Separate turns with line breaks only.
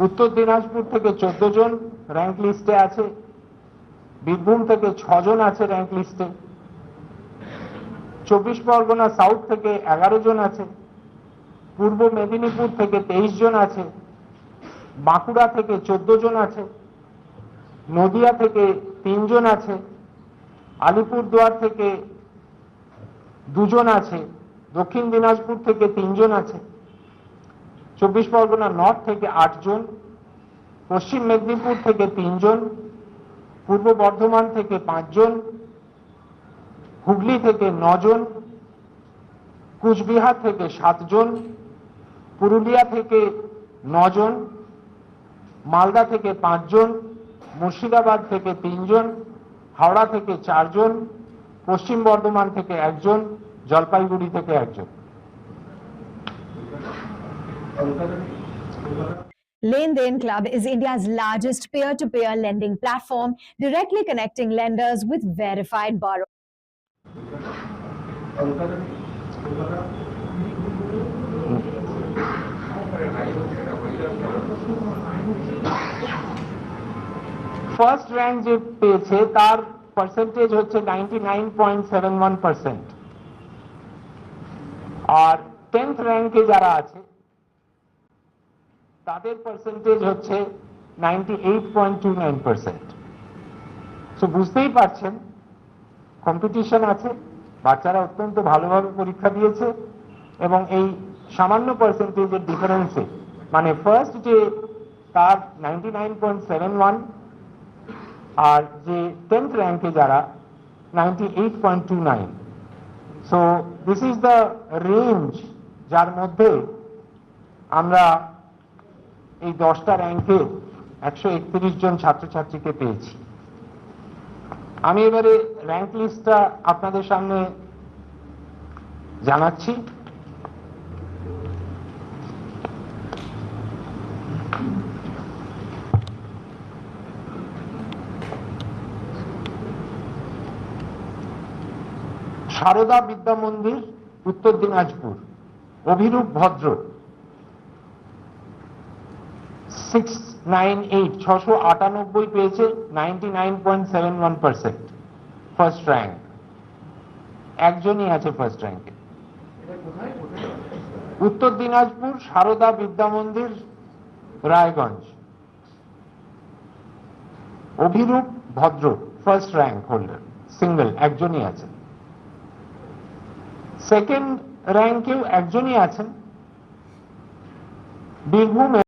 উত্তর দিনাজপুর থেকে 14 জন র্যাঙ্ক লিস্টে আছে, বীরভূম থেকে 6 জন আছে র্যাঙ্ক লিস্টে, 24 পরগনা সাউথ থেকে 11 জন আছে, পূর্ব মেদিনীপুর থেকে 23 জন আছে, বাঁকুড়া থেকে 14 জন আছে, নদিয়া থেকে 3 জন আছে, আলিপুরদুয়ার থেকে 2 জন আছে, দক্ষিণ দিনাজপুর থেকে 3 জন আছে, 24 পরগনা নর্থ থেকে 8 জন, পশ্চিম মেদিনীপুর থেকে 3 জন, পূর্ব বর্ধমান থেকে 5 জন, হুগলি থেকে 9 জন, কুচবিহার থেকে 7 জন, পুরুলিয়া থেকে 9 জন, মালদা থেকে 5 জন, মুর্শিদাবাদ থেকে 3 জন, হাওড়া থেকে 4 জন, পশ্চিম বর্ধমান থেকে 1 জন, জলপাইগুড়ি থেকে 1 জন।
LaneDen Club is India's largest peer-to-peer lending platform, directly connecting lenders with verified borrowers.
First rank যে পেয়েছে তার পার্সেন্টেজ হচ্ছে 99.71%, আর 10th র্যাঙ্কে যারা আছে তাদের পার্সেন্টেজ হচ্ছে 98.29%। সো বুঝতেই পারছেন কম্পিটিশন আছে, বাচ্চারা অত্যন্ত ভালোভাবে পরীক্ষা দিয়েছে এবং এই সামান্য পার্সেন্টেজের ডিফারেন্সে মানে ফার্স্ট যে তার 99.71 আর যে 10th র্যাঙ্কে যারা 98.29। So this is the range যার মধ্যে আমরা এই 10টা র্যাঙ্কে 131 জন ছাত্রছাত্রীকে পেয়েছি। আমি এবারে র্যাঙ্ক লিস্টটা আপনাদের সামনে জানাচ্ছি। সারদা বিদ্যা মন্দির, উত্তর দিনাজপুর, অভিরূপ ভদ্র 698 পেয়েছে, 99.71%, ফার্স্ট র্যাঙ্ক। একজনই আছে ফার্স্ট র্যাঙ্কে। উত্তর দিনাজপুর সারদা বিদ্যা মন্দির, রায়গঞ্জ, অভিরূপ ভদ্র ফার্স্ট র্যাঙ্ক হোল্ডার, সিঙ্গেল, একজনই আছেন। সেকেন্ড র্যাঙ্কেও একজনই আছেন, বীরভূম